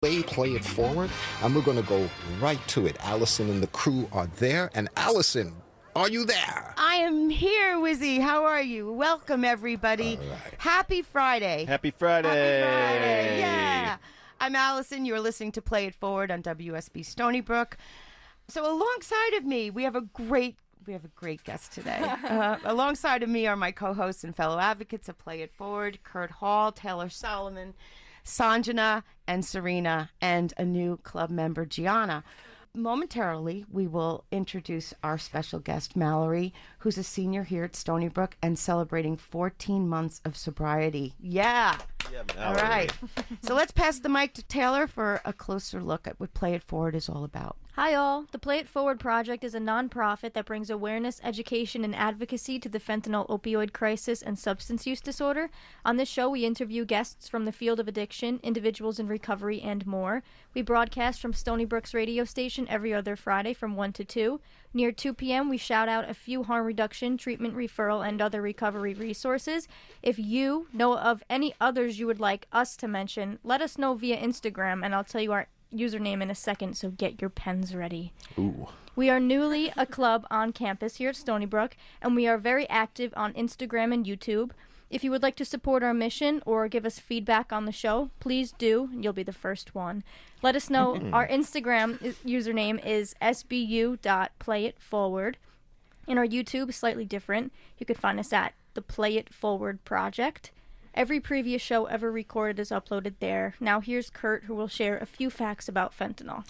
Play it forward, and we're going to go right to it. Allison and the crew are there. And Allison, are you there? I am here, Wizzy. How are you? Welcome, everybody. All right. Happy Friday. Happy Friday. Happy Friday. Yeah. I'm Allison. You're listening to Play It Forward on WUSB Stony Brook. So alongside of me, we have a great guest today. Alongside of me are my co-hosts and fellow advocates of Play It Forward, Kurt Hall, Taylor Solomon, Sanjana, and Serena, and a new club member, Gianna. Momentarily, we will introduce our special guest, Mallory, who's a senior here at Stony Brook and celebrating 14 months of sobriety. Yeah. All right. So let's pass the mic to Taylor for a closer look at what Play It Forward is all about. Hi all. The Play It Forward project is a nonprofit that brings awareness, education, and advocacy to the fentanyl opioid crisis and substance use disorder. On this show, we interview guests from the field of addiction, individuals in recovery, and more. We broadcast from Stony Brook's radio station every other Friday from 1 to 2. Near 2 p.m., we shout out a few harm reduction, treatment referral, and other recovery resources. If you know of any others you would like us to mention, let us know via Instagram, and I'll tell you our username in a second, so get your pens ready. Ooh. We are newly a club on campus here at Stony Brook, and we are very active on Instagram and YouTube. If you would like to support our mission or give us feedback on the show, please do, and you'll be the first one. Let us know. Our Instagram username is sbu.playitforward, and our YouTube is slightly different. You could find us at the Play It Forward Project. Every previous show ever recorded is uploaded there. Now here's Kurt, who will share a few facts about fentanyl.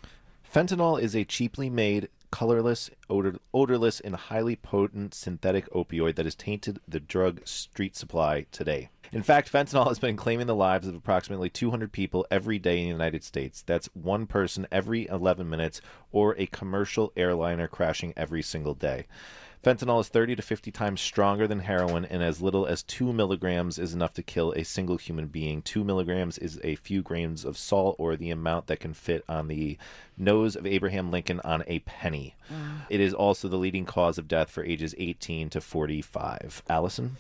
Fentanyl is a cheaply made, colorless, odorless, and highly potent synthetic opioid that has tainted the drug street supply today. In fact, fentanyl has been claiming the lives of approximately 200 people every day in the United States. That's one person every 11 minutes, or a commercial airliner crashing every single day. Fentanyl is 30 to 50 times stronger than heroin, and as little as 2 milligrams is enough to kill a single human being. 2 milligrams is a few grains of salt, or the amount that can fit on the nose of Abraham Lincoln on a penny. It is also the leading cause of death for ages 18 to 45. Allison?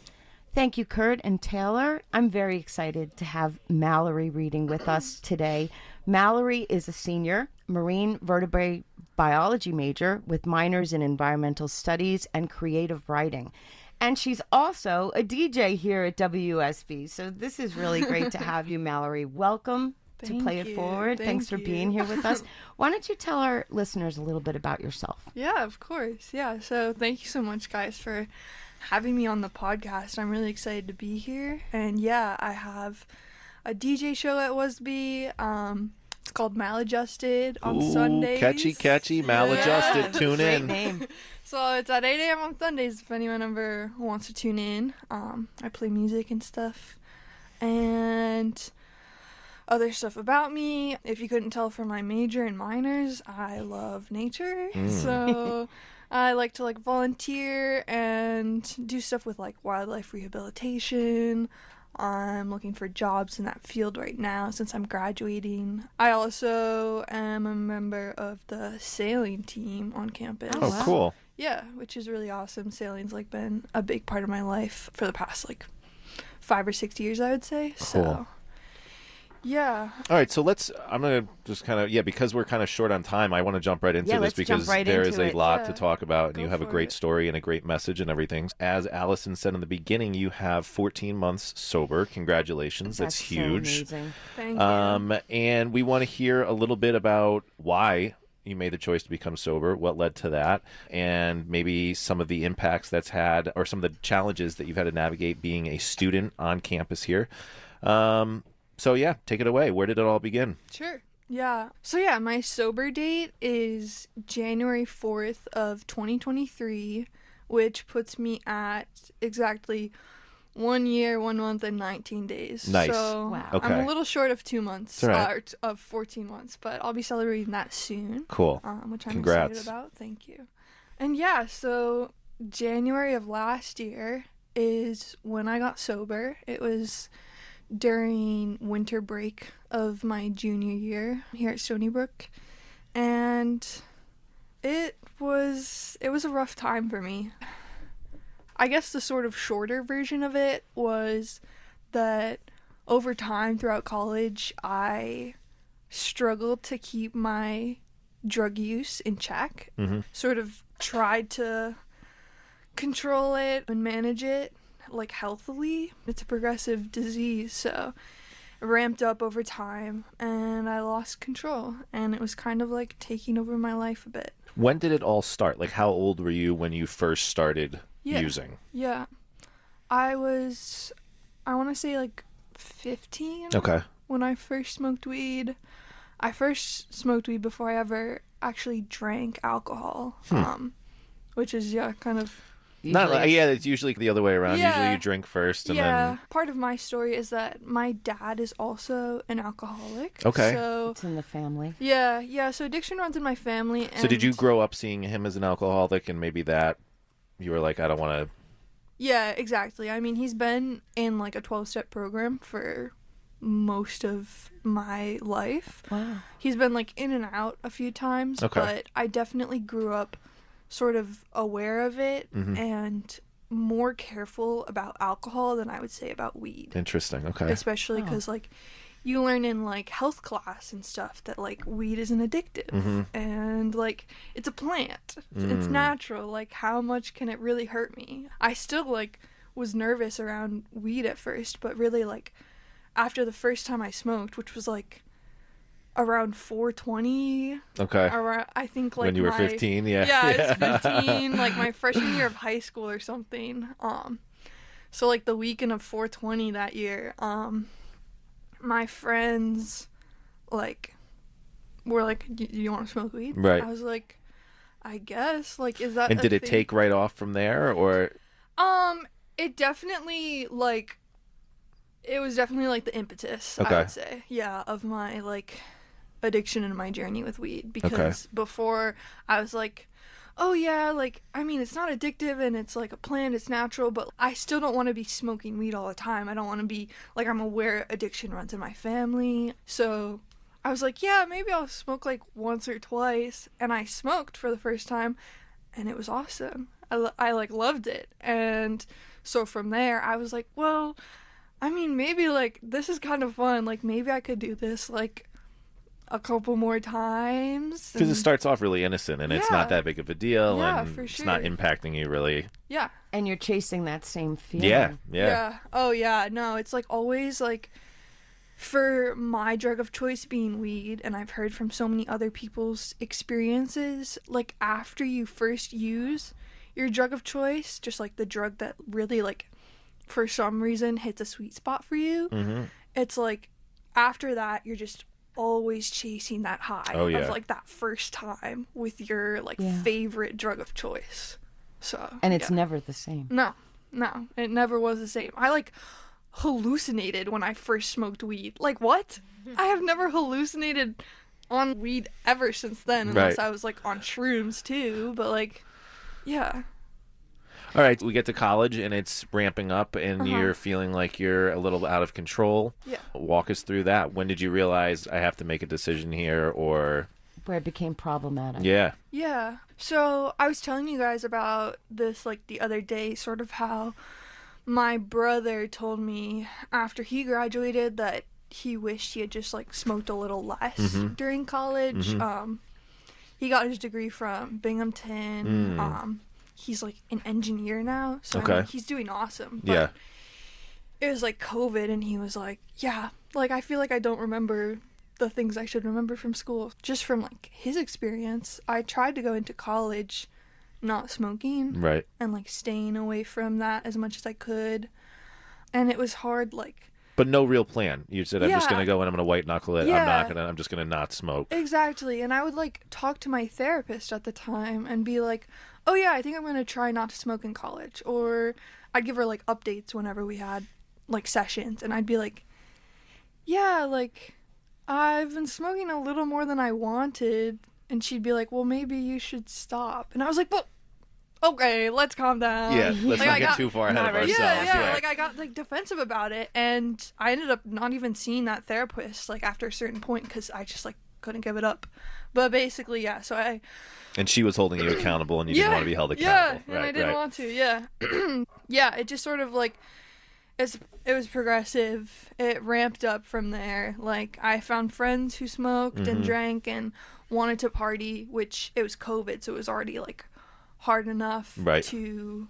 Thank you, Kurt and Taylor. I'm very excited to have Mallory reading with us today. Mallory is a senior Marine Vertebrate Biology major with minors in environmental studies and creative writing. And she's also a DJ here at WUSB. So this is really great to have you, Mallory. Welcome to Play It Forward. Thanks for being here with us. Why don't you tell our listeners a little bit about yourself? Yeah, of course. Yeah, so thank you so much, guys, for having me on the podcast. I'm really excited to be here. And yeah, I have a DJ show at WUSB. It's called Maladjusted on Sundays. Catchy, Maladjusted. Tune in. Name. So it's at 8 a.m. on Sundays if anyone ever wants to tune in. I play music and stuff. And other stuff about me. If you couldn't tell from my major and minors, I love nature. So I like to volunteer and do stuff with wildlife rehabilitation. I'm looking for jobs in that field right now since I'm graduating. I also am a member of the sailing team on campus. Oh, wow. Cool. Yeah, which is really awesome. Sailing's been a big part of my life for the past 5 or 6 years, I would say. Cool. So yeah. All right, so I'm going to just because we're kind of short on time, I want to jump right into this because there is a lot to talk about, and you have a great story and a great message and everything. As Allison said in the beginning, you have 14 months sober. Congratulations. That's huge. So amazing. Thank you. And we want to hear a little bit about why you made the choice to become sober, what led to that, and maybe some of the impacts that's had or some of the challenges that you've had to navigate being a student on campus here. So yeah, take it away. Where did it all begin? Sure. Yeah. So yeah, my sober date is January 4th of 2023, which puts me at exactly 1 year, 1 month, and 19 days. Nice. So wow. Okay. I'm a little short of 2 months, right. of 14 months, but I'll be celebrating that soon. Cool. Which I'm Congrats. excited about. Thank you. And yeah, so January of last year is when I got sober. It was during winter break of my junior year here at Stony Brook, and it was a rough time for me. I guess the sort of shorter version of it was that over time throughout college I struggled to keep my drug use in check. Sort of tried to control it and manage it like healthily. It's a progressive disease, so it ramped up over time and I lost control, and it was kind of like taking over my life a bit. When did it all start? Like, how old were you when you first started Yeah. using? Yeah. I want to say like 15 Okay. when I first smoked weed. I first smoked weed before I ever actually drank alcohol, which is, kind of... It's usually the other way around. Yeah. Usually you drink first and then... Part of my story is that my dad is also an alcoholic. Okay. So, It's in the family. so addiction runs in my family. So did you and- grow up seeing him as an alcoholic, and maybe that you were like, I don't want to... Yeah, exactly. I mean, he's been in like a 12-step program for most of my life. Wow. He's been like in and out a few times, Okay. but I definitely grew up sort of aware of it and more careful about alcohol than I would say about weed. Interesting. Okay. Especially because like you learn in like health class and stuff that like weed isn't addictive and like it's a plant. It's natural. Like how much can it really hurt me? I still like was nervous around weed at first, but really like after the first time I smoked, which was like around 420. Okay. Around, I think like when you were my- 15, yeah. Yeah, I was 15, like my freshman year of high school or something. So like the weekend of 420 that year, my friends like were like, "Do you want to smoke weed?" Right. I was like, "I guess." Like, is that? And a did it thing? take right off from there, or... It definitely like. It was definitely like the impetus, Okay. I would say, of my like addiction and my journey with weed. Because before I was like, oh yeah, like I mean it's not addictive and it's like a plant, it's natural, but I still don't want to be smoking weed all the time. I don't want to be like, I'm aware addiction runs in my family, so I was like, yeah, maybe I'll smoke like once or twice, and I smoked for the first time, and it was awesome. I like loved it, and so from there I was like, well, I mean, maybe, like, this is kind of fun. Like, maybe I could do this, like, a couple more times. Because it and- starts off really innocent, and it's Yeah. not that big of a deal, Yeah, and for it's not sure. impacting you really. Yeah. And you're chasing that same feeling. Yeah. Oh, yeah. No, it's, like, always, like, for my drug of choice being weed, and I've heard from so many other people's experiences, like, after you first use your drug of choice, just, like, the drug that really, like, for some reason hits a sweet spot for you, it's like after that you're just always chasing that high Oh, yeah. of like that first time with your like favorite drug of choice. So And it's never the same. no, it never was the same. I like hallucinated when I first smoked weed. Like what? I have never hallucinated on weed ever since then, unless Right. I was like on shrooms too, but like yeah. All right, we get to college, and it's ramping up, and you're feeling like you're a little out of control. Yeah. Walk us through that. When did you realize I have to make a decision here, or... Where it became problematic. Yeah. Yeah. So I was telling you guys about this like the other day, sort of how my brother told me after he graduated that he wished he had just like smoked a little less during college. He got his degree from Binghamton. He's like an engineer now, so I mean, Okay. he's doing awesome. But Yeah. it was like COVID, and he was like, yeah, like I feel like I don't remember the things I should remember from school. Just from like his experience, I tried to go into college not smoking Right. and like staying away from that as much as I could, and it was hard. Like But no real plan. You said, I'm just Yeah. going to go and I'm going to white knuckle it. Yeah. I'm just going to not smoke. exactly, and I would like talk to my therapist at the time and be like, oh yeah, I think I'm gonna try not to smoke in college, or I'd give her like updates whenever we had like sessions, and I'd be like, yeah, like I've been smoking a little more than I wanted, and she'd be like, well, maybe you should stop, and I was like, well, okay, let's calm down. Yeah, let's Like, not I get got- too far ahead of Not ourselves. right. yeah, like I got like defensive about it, and I ended up not even seeing that therapist like after a certain point because I just like couldn't give it up. But basically, yeah, so I And she was holding you accountable, and you didn't want to be held accountable. Yeah, and I didn't want to. Yeah, yeah. It just sort of like it was progressive. It ramped up from there. Like, I found friends who smoked and drank and wanted to party, which it was COVID, so it was already like hard enough to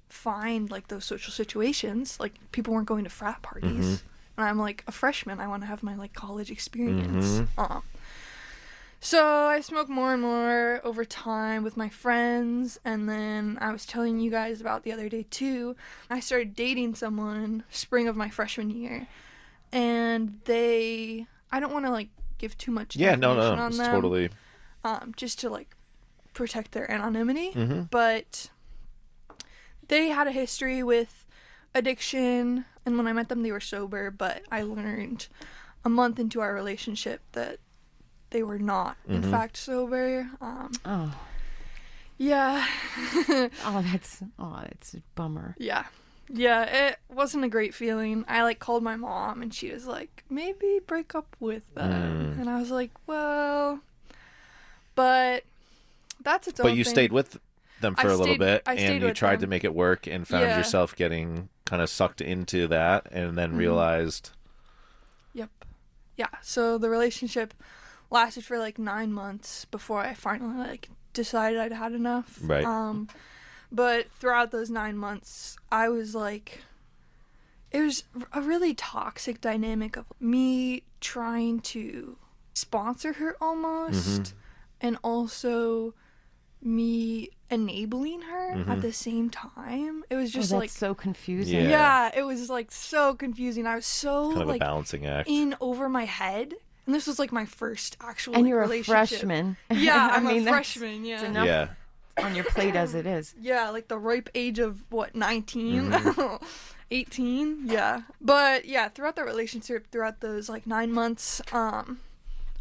find like those social situations. Like, people weren't going to frat parties, and I'm like a freshman. I want to have my like college experience. So I smoked more and more over time with my friends, and then I was telling you guys about the other day too. I started dating someone spring of my freshman year, and I don't want to like give too much information on it's them, totally just to like protect their anonymity, but they had a history with addiction, and when I met them they were sober, but I learned a month into our relationship that they were not, in fact, sober. Yeah. That's a bummer. Yeah. Yeah, it wasn't a great feeling. I, like, called my mom, and she was like, maybe break up with them. And I was like, well, but that's its own But you thing. stayed with them for a little bit, and you tried to them. make it work and found yourself getting kind of sucked into that, and then realized... Yep. Yeah, so the relationship lasted for like 9 months before I finally like decided I'd had enough. Right. But throughout those 9 months, I was like, it was a really toxic dynamic of me trying to sponsor her almost, and also me enabling her at the same time. It was just that's like so confusing. yeah, it was like so confusing. I was so kind of like a balancing act. in over my head. And this was like my first actual And like, you're a relationship. freshman. Yeah, I'm mean, a that's- freshman, yeah. it's enough Yeah. on your plate as it is. Yeah, like the ripe age of what, 19? 18? Yeah. But yeah, throughout the relationship, throughout those like 9 months,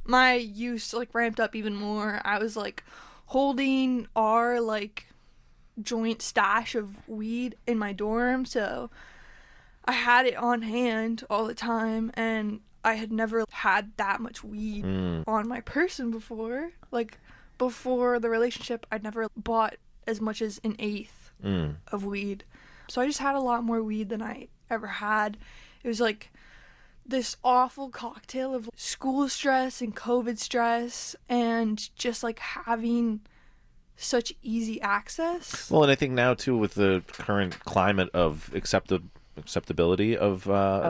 my use like ramped up even more. I was like holding our like joint stash of weed in my dorm, so I had it on hand all the time, and I had never had that much weed on my person before. Like, before the relationship, I'd never bought as much as an eighth of weed. So I just had a lot more weed than I ever had. It was like this awful cocktail of school stress and COVID stress and just like having such easy access. Well, and I think now too, with the current climate of acceptability of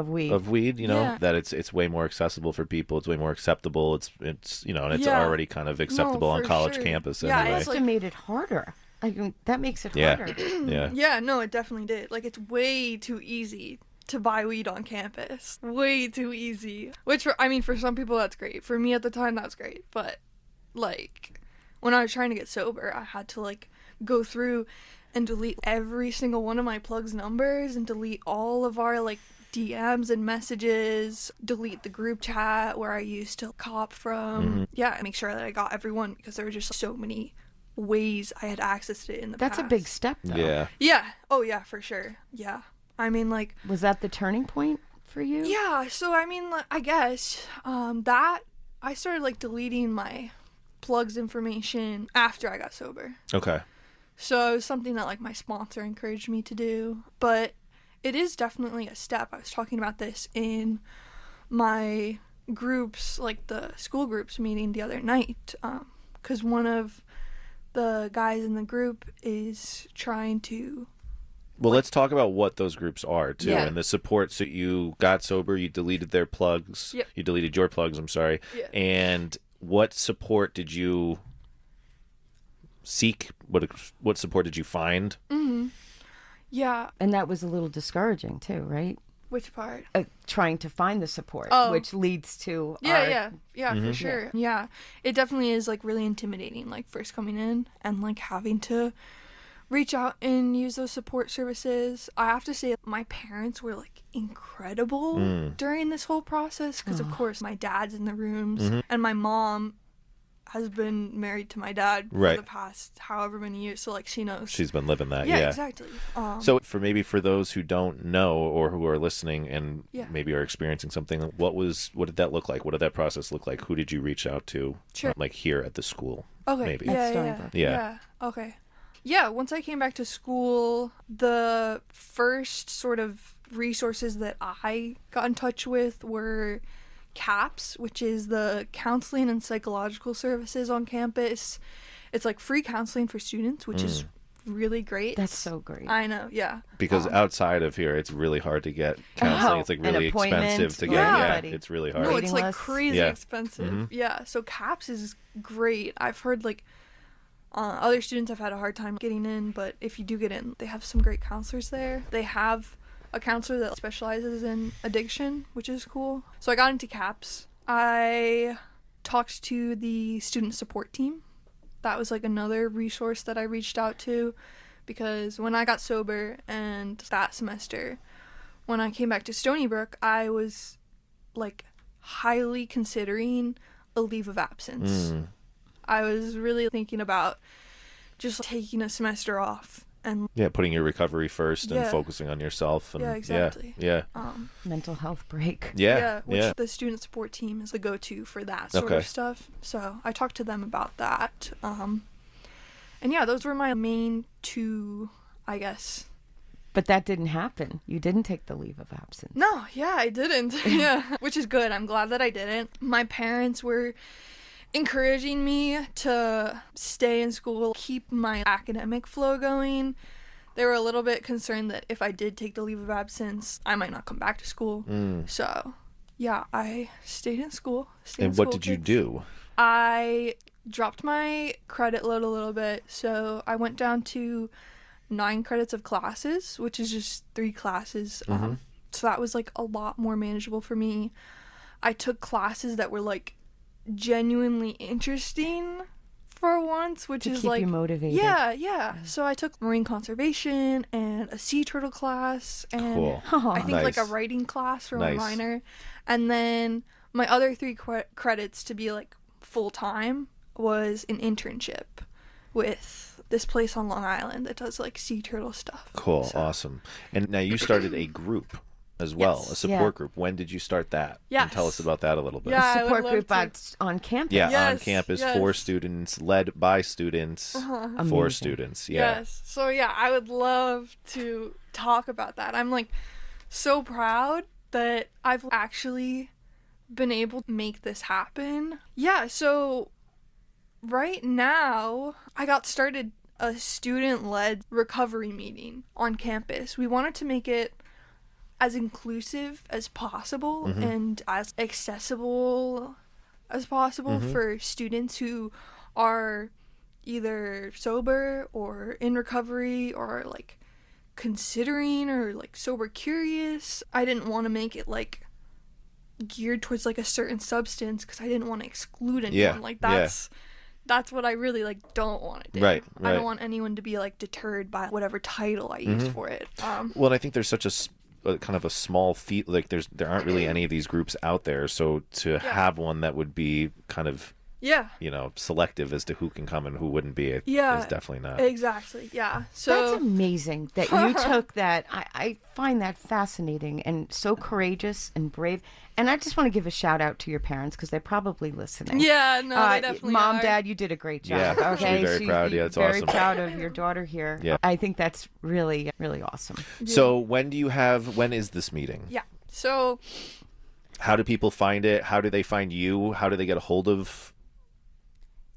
weed, you know, Yeah. that it's way more accessible for people. It's way more acceptable. It's you know, and it's already kind of acceptable on for college sure. campus Yeah, anyway. It's like made it harder. Like, that makes it Yeah. harder. Yeah. Yeah, no, it definitely did. Like, it's way too easy to buy weed on campus. Way too easy. Which, for some people, that's great. For me at the time, that was great. But, like, when I was trying to get sober, I had to, like, go through and delete every single one of my plug's numbers and delete all of our, like, DMs and messages, delete the group chat where I used to cop from. Yeah, make sure that I got everyone because there were just so many ways I had accessed it in the That's past. a big step, though. Yeah. Yeah. Oh, yeah, for sure. Yeah. Like... Was that the turning point for you? Yeah, so, like, I guess, that... I started, like, deleting my plugs information after I got sober. Okay. So, it was something that, like, my sponsor encouraged me to do. But it is definitely a step. I was talking about this in my groups, like, the school groups meeting the other night. Because one of the guys in the group is trying to... Well, let's talk about what those groups are, too, Yeah. and the support. So you got sober, you deleted their plugs. Yep. You deleted your plugs, I'm sorry. Yeah. And what support did you seek? What support did you find? Yeah. And that was a little discouraging, too, right? Which part? Trying to find the support, Oh. which leads to Yeah, for sure. Yeah. It definitely is, like, really intimidating, like, first coming in and, like, having to reach out and use those support services. I have to say, my parents were, like, incredible during this whole process because, of course, my dad's in the rooms and my mom has been married to my dad for Right. the past however many years, so, like, she knows. She's been living that, Yeah, exactly. So for those who don't know or who are listening and Yeah. maybe are experiencing something, what did that look like? What did that process look like? Who did you reach out to? Sure. Like here at the school? Okay. Maybe. At Stony Yeah. Brook. Yeah. Okay. Yeah, once I came back to school, the first sort of resources that I got in touch with were CAPS, which is the Counseling and Psychological Services on campus. It's like free counseling for students, which is really great. That's so great. I know, yeah. Because outside of here, it's really hard to get counseling. It's like an really appointment, expensive to get. yeah. Yeah, it's really hard. No, Waiting it's like list. crazy Yeah. expensive. Yeah, so CAPS is great. I've heard like other students have had a hard time getting in, but if you do get in, they have some great counselors there. They have a counselor that specializes in addiction, which is cool. So I got into CAPS. I talked to the student support team. That was like another resource that I reached out to, because when I got sober and that semester, when I came back to Stony Brook, I was like highly considering a leave of absence. I was really thinking about just taking a semester off and Yeah, putting your recovery first and Yeah. focusing on yourself. And, Yeah, exactly. Yeah. Mental health break. Yeah. which the student support team is the go-to for that sort Okay. of stuff. So I talked to them about that. And yeah, those were my main two, I guess. But that didn't happen. You didn't take the leave of absence. No, yeah, I didn't. Yeah, which is good. I'm glad that I didn't. My parents were encouraging me to stay in school, keep my academic flow going. They were a little bit concerned that if I did take the leave of absence, I might not come back to school. So, yeah, I stayed in school. And what did you do? I dropped my credit load a little bit. So I went down to 9 credits of classes, which is just 3 classes. So that was like a lot more manageable for me. I took classes that were like genuinely interesting for once, which To is keep like you motivated. yeah. So I took marine conservation and a sea turtle class and Cool. I think like a Nice. writing class for Nice. my minor. And then my other 3 credits to be like full time was an internship with this place on Long Island that does like sea turtle stuff. Cool. So- Awesome. And now you started a group as well, Yes. a support group. When did you start that? Yes. And tell us about that a little bit. Yeah, I would Support love group to. on campus. Yeah, on Yes, campus yes. for students, led by students, for Amazing. students. Yeah. Yes. So yeah, I would love to talk about that. I'm like so proud that I've actually been able to make this happen. Yeah, so right now I got started a student-led recovery meeting on campus. We wanted to make it as inclusive as possible and as accessible as possible for students who are either sober or in recovery or like considering or like sober curious. I didn't want to make it like geared towards like a certain substance because I didn't want to exclude anyone. Yeah, Like yeah. that's what I really like don't want to do. Right, I right. don't want anyone to be like deterred by whatever title I use for it. Well, and I think there's such a kind of a small feat. Like there aren't really any of these groups out there. So to have one that would be kind of, Yeah. selective as to who can come and who wouldn't be, Yeah. is definitely not. Exactly. Yeah. That's So amazing that you took that. I find that fascinating and so courageous and brave. And I just want to give a shout out to your parents because they're probably listening. yeah, no, they definitely Mom, are. Dad, you did a great job. Yeah, she'll be okay, very proud. Yeah, it's very awesome. proud of your daughter here. Yeah. I think that's really, really awesome. So when is this meeting? Yeah. So How do people find it? How do they find you? How do they get a hold of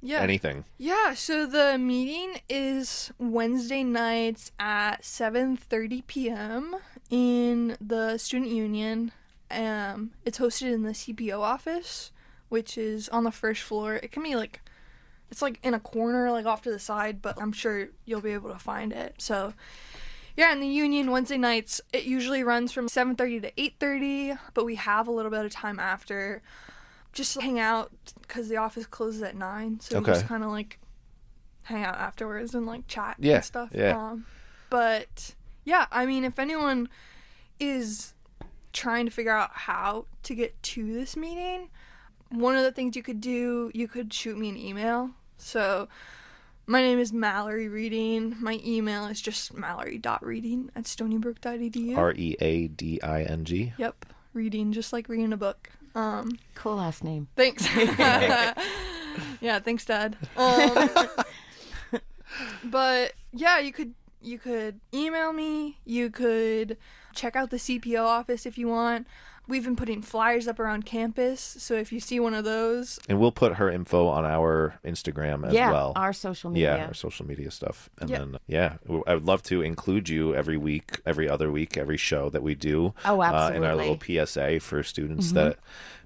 yeah. anything? Yeah, so the meeting is Wednesday nights at 7:30 p.m. in the Student Union. It's hosted in the CPO office, which is on the first floor. It can be like, it's like in a corner, like off to the side, but I'm sure you'll be able to find it. So yeah, in the Union, Wednesday nights, it usually runs from 7:30 to 8:30, but we have a little bit of time after. Just hang out because the office closes at 9, so Okay. you just kind of like hang out afterwards and like chat Yeah, and stuff. yeah. But yeah, I mean, if anyone is trying to figure out how to get to this meeting, one of the things you could do, you could shoot me an email. So my name is Mallory Reading. My email is just mallory.reading@stonybrook.edu. READING. Yep, reading, just like reading a book. Cool last name. Thanks. Yeah, thanks, Dad. But yeah, you could email me. You could check out the CPO office if you want. We've been putting flyers up around campus, so if you see one of those. And we'll put her info on our Instagram as well. Our social media. Yeah, our social media stuff. And Yep. then, I would love to include you every week, every other week, every show that we do. Oh, in our absolutely. little PSA for students that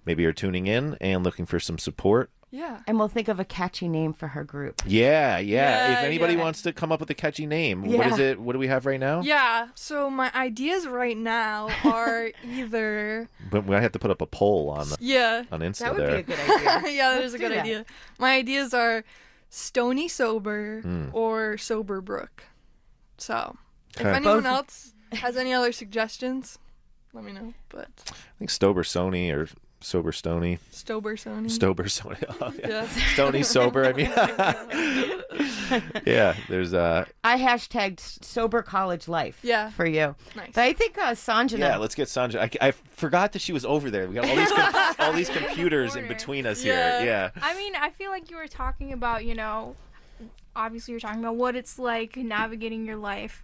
maybe are tuning in and looking for some support. Yeah. And we'll think of a catchy name for her group. Yeah. Yeah, If anybody yeah. wants to come up with a catchy name, what Yeah. is it? What do we have right now? Yeah, so my ideas right now are either But we have to put up a poll on Insta That would there. be a good idea. yeah, that Let's is a do good that. idea. My ideas are Stony Sober or Sober Brook. So, if Okay. anyone Both- else has any other suggestions, let me know. But I think Stober Sony or Sober Stony. Stober Sony. Stober Sony. Oh, yeah. Yeah. Stony Sober. I mean, yeah. There's I hashtagged sober college life Yeah. for you. Nice. But I think Sanjana. Yeah, let's get Sanja. I forgot that she was over there. We got all these all these computers in between us Yeah. here. Yeah. I mean, I feel like you were talking about, obviously you're talking about what it's like navigating your life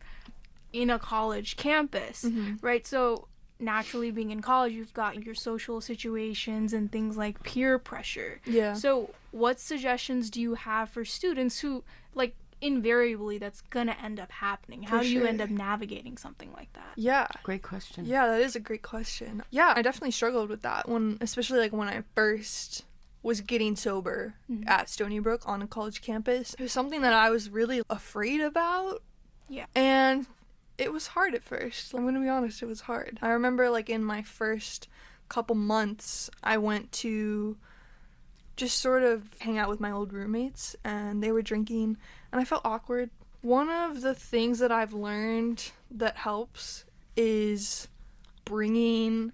in a college campus, right? So naturally being in college, you've got your social situations and things like peer pressure. Yeah. So what suggestions do you have for students who, like, invariably that's gonna end up happening? How do you sure. end up navigating something like that? Yeah. Great question. Yeah, that is a great question. Yeah, I definitely struggled with that especially like when I first was getting sober at Stony Brook on a college campus. It was something that I was really afraid about. Yeah. And it was hard at first. I'm going to be honest, it was hard. I remember like in my first couple months, I went to just sort of hang out with my old roommates and they were drinking and I felt awkward. One of the things that I've learned that helps is bringing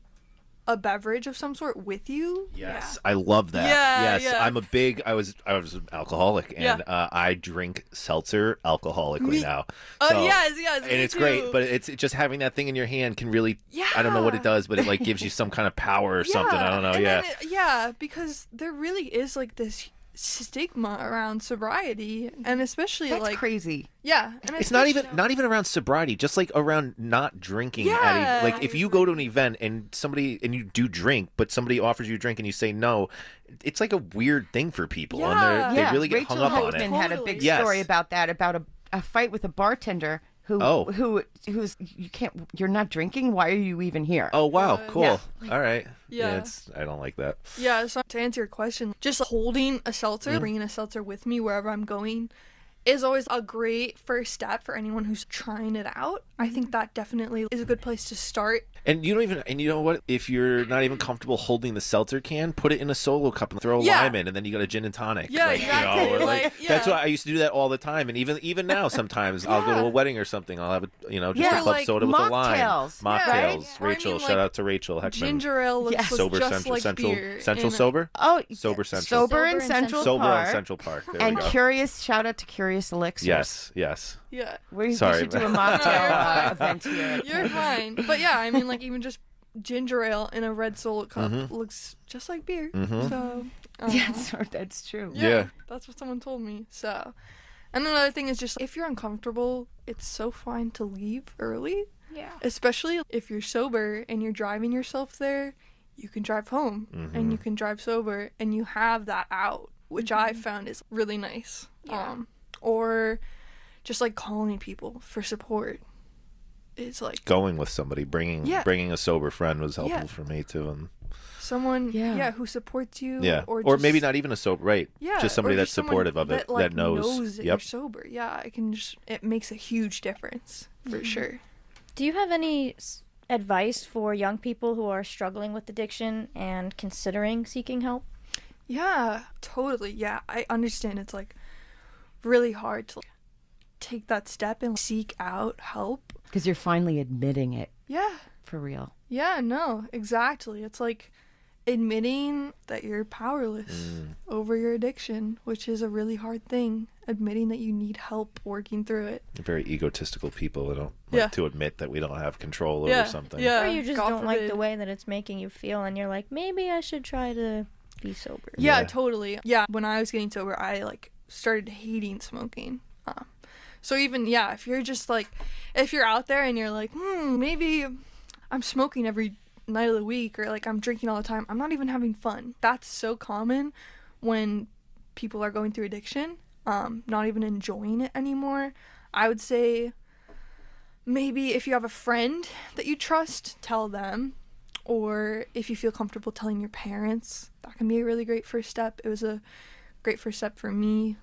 a beverage of some sort with you. Yes, I love that. Yeah, yes, yeah. I was an alcoholic, and I drink seltzer alcoholically now. Oh, yes, and me it's too. great. But it's just having that thing in your hand can really, I don't know what it does, but it like gives you some kind of power or something. I don't know. And Yeah, then because there really is like this stigma around sobriety, and especially That's like crazy. yeah, and it's not even around sobriety, just like around not drinking. Yeah. Like if you go to an event and you do drink, but somebody offers you a drink and you say no, it's like a weird thing for people, and they really get Rachel hung up on Hoffman it. had a big Yes. story about that, about a fight with a bartender who's you're not drinking. Why are you even here? Oh wow, cool. Yeah. All right. Yeah. I don't like that. Yeah, so to answer your question, just holding a seltzer, bringing a seltzer with me wherever I'm going is always a great first step for anyone who's trying it out. I think that definitely is a good place to start. And you know what? If you're not even comfortable holding the seltzer can, put it in a solo cup and throw a Yeah. lime in, and then you got a gin and tonic. Yeah, exactly. or Like, that's yeah. why I used to do that all the time, and even now sometimes I'll go to a wedding or something. I'll have just Yeah, a club like soda with a lime. mocktails. Mocktails. Yeah. Or I Rachel, mean, shout like, out to Rachel Heckman. Ginger ale looks Yes. Sober just Central, like Central, beer. Central and- Sober. Oh, Sober Central. Sober in Sober in Central Sober Park. on Central Park. There And we go. Curious, shout out to Curious Elixirs. Yes. Yeah. We Sorry. should do a No, mocktail you're event here. You're fine. But yeah, I mean, like, even just ginger ale in a red solo cup looks just like beer. So, Yes, that's true. Yeah. that's what someone told me. So, and another thing is just if you're uncomfortable, it's so fine to leave early. Yeah. Especially if you're sober and you're driving yourself there, you can drive home and you can drive sober and you have that out, which I found is really nice. Yeah. Or just like calling people for support is like Going with somebody, bringing a sober friend was helpful Yeah. for me too, and someone Yeah. who supports you. yeah, Or or maybe just- not even a sober, right? Yeah, just somebody or that's someone supportive of it, like, that knows. that Yep. you're sober. Yeah, it makes a huge difference for sure. Do you have any advice for young people who are struggling with addiction and considering seeking help? Yeah, totally. Yeah, I understand it's like really hard to like, take that step and seek out help. Because you're finally admitting it Yeah. for real. Yeah, no, exactly. It's like admitting that you're powerless over your addiction, which is a really hard thing. Admitting that you need help working through it. Very egotistical people that don't Yeah. like to admit that we don't have control Yeah, over something. yeah. Or you just God don't like the forbid. way that it's making you feel and you're like, maybe I should try to be sober. Yeah, Yeah. totally. Yeah, when I was getting sober, I like started hating smoking. So even if you're just like, if you're out there and you're like, maybe I'm smoking every night of the week, or like I'm drinking all the time. I'm not even having fun. That's so common when people are going through addiction, not even enjoying it anymore. I would say maybe if you have a friend that you trust, tell them. Or if you feel comfortable telling your parents, that can be a really great first step. It was a great first step for me.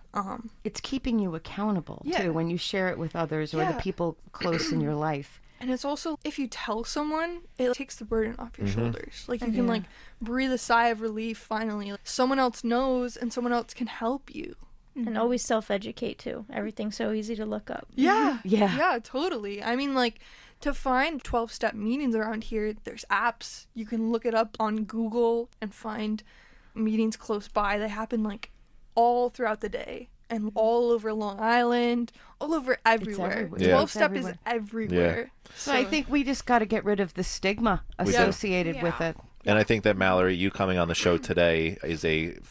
It's keeping you accountable, Yeah. too, when you share it with others or the Yeah. people close in your life. And it's also, if you tell someone, it takes the burden off your shoulders. Like, you can, Yeah. like, breathe a sigh of relief finally. Like, someone else knows and someone else can help you. And always self-educate too. Everything's so easy to look up. Yeah. Yeah. Yeah, totally. I mean, like, to find 12-step meetings around here, there's apps. You can look it up on Google and find meetings close by. They happen, like, all throughout the day and all over Long Island, all over everywhere. everywhere. Yeah. 12-step It's is everywhere. everywhere. So I think we just got to get rid of the stigma do. associated with Yeah. it. And I think that Mallory, you coming on the show today is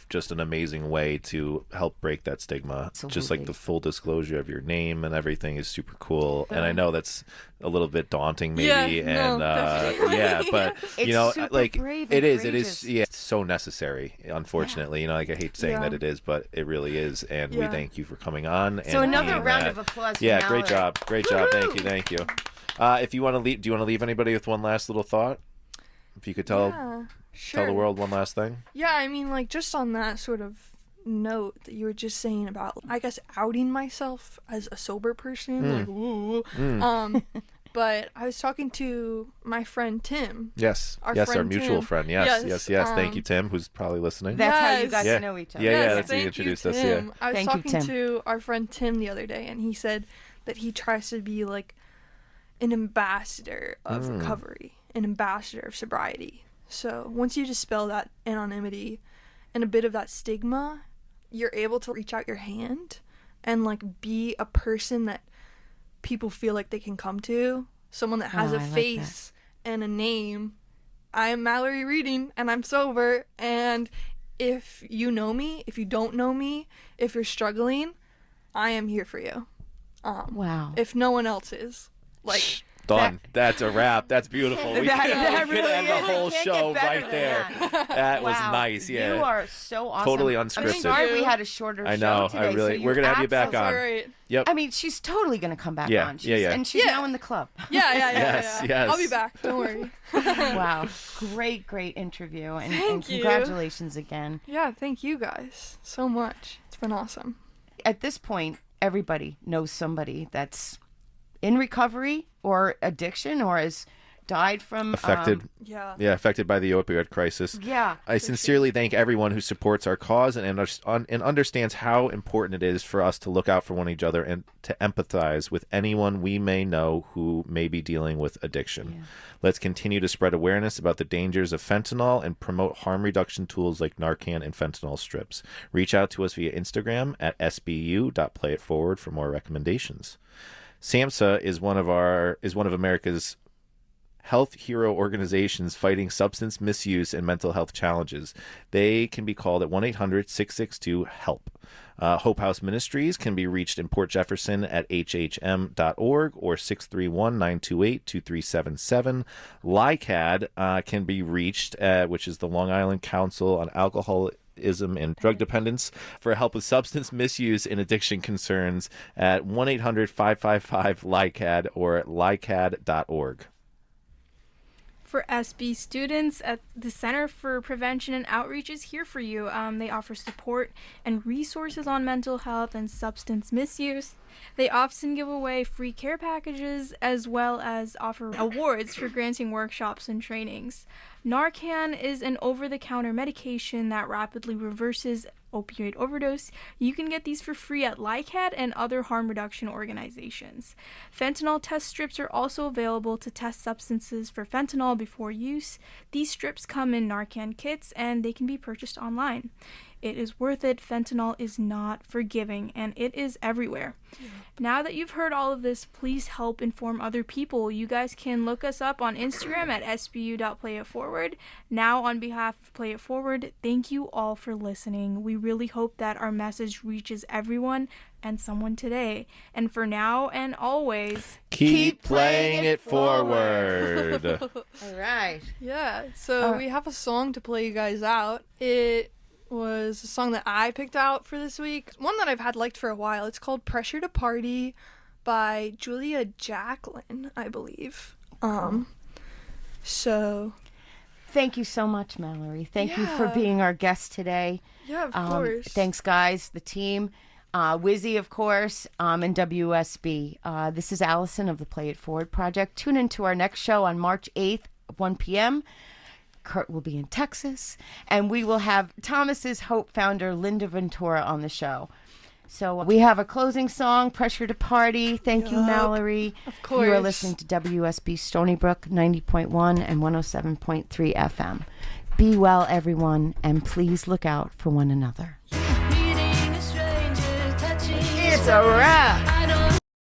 just an amazing way to help break that stigma. Just like Absolutely. the full disclosure of your name and everything is super cool. And I know that's a little bit daunting, maybe. Yeah, no, and definitely. yeah, but It's you know, super like brave it and is, courageous. yeah, it's so necessary. Unfortunately, you know, like I hate saying Yeah. that it is, but it really is. And we Yeah. thank you for coming on. So and another being round that. of applause for Yeah, Mallory. great job, Thank you. If you want to leave, do you want to leave anybody with one last little thought? If you could tell Sure. the world one last thing. Yeah, I mean, like, just on that sort of note that you were just saying about, I guess, outing myself as a sober person. Like, ooh. But I was talking to my friend Tim. Yes, Our our friend mutual Tim. friend. Yes. Yes, Thank you, Tim, who's probably listening. That's how you Yes. got Yeah. to know each other. Yeah, Yes, that's how you thank introduced us, Tim. yeah. I was Thank you, talking Tim. to our friend Tim the other day, and he said that he tries to be like an ambassador of recovery, an ambassador of sobriety. So once you dispel that anonymity and a bit of that stigma, you're able to reach out your hand and like be a person that people feel like they can come to, someone that has Oh, a I like face and a name. I am Mallory Reading and I'm sober, and if you know me, if you don't know me, if you're struggling, I am here for you. Wow. If no one else is. Like, Done. That's a wrap. That's beautiful. We That could really end is. the You whole can't show get better right than there. that. That was Wow. nice. Yeah. You are so awesome. Totally I'm unscripted. sorry we had a shorter I show know. today. I really. so We're you gonna have you back absolutely- on. alright. Yep. I mean, she's totally going to come back Yeah, on. yeah. And she's Yeah. now in the club. Yeah. Yes, yes. I'll be back. Don't worry. Wow. Great interview. And Thank you. congratulations again. Yeah, thank you guys so much. It's been awesome. At this point, everybody knows somebody that's in recovery or addiction or has died from Affected. Yeah. Affected by the opioid crisis. Yeah. I sincerely thank everyone who supports our cause and understands how important it is for us to look out for one another and to empathize with anyone we may know who may be dealing with addiction. Yeah. Let's continue to spread awareness about the dangers of fentanyl and promote harm reduction tools like Narcan and fentanyl strips. Reach out to us via Instagram at sbu.playitforward for more recommendations. SAMHSA is one of America's health hero organizations fighting substance misuse and mental health challenges. They can be called at 1-800-662-HELP. Hope House Ministries can be reached in Port Jefferson at hhm.org or 631-928-2377. LICAD can be reached at, which is the Long Island Council on Alcoholism and Drug Dependence, for help with substance misuse and addiction concerns at 1-800-555-LICAD or licad.org. For SB students at the Center for Prevention and Outreach is here for you. They offer support and resources on mental health and substance misuse. They often give away free care packages as well as offer awards for granting workshops and trainings. Narcan is an over-the-counter medication that rapidly reverses opioid overdose. You can get these for free at LICAD and other harm reduction organizations. Fentanyl test strips are also available to test substances for fentanyl before use. These strips come in Narcan kits and they can be purchased online. It is worth it. Fentanyl is not forgiving, and it is everywhere. Now that you've heard all of this, please help inform other people. You guys can look us up on Instagram at sbu.playitforward. Now, on behalf of Play It Forward, thank you all for listening. We really hope that our message reaches everyone and someone today. And for now and always, Keep playing it forward. All right. Yeah, so we have a song to play you guys out. It was a song that I picked out for this week. One that I've had liked for a while. It's called Pressure to Party by Julia Jacklin, I believe. So Thank you so much, Mallory. Thank you for being our guest today. yeah, of course. Thanks, guys, the team. WUSB, of course, and WUSB. This is Allison of the Play It Forward Project. Tune in to our next show on March 8th, 1 p.m. Kurt will be in Texas, and we will have Thomas's Hope founder, Linda Ventura, on the show. So we have a closing song, Pressure to Party. Thank you, Mallory. Of course. You are listening to WUSB Stony Brook 90.1 and 107.3 FM. Be well, everyone, and please look out for one another. It's a wrap.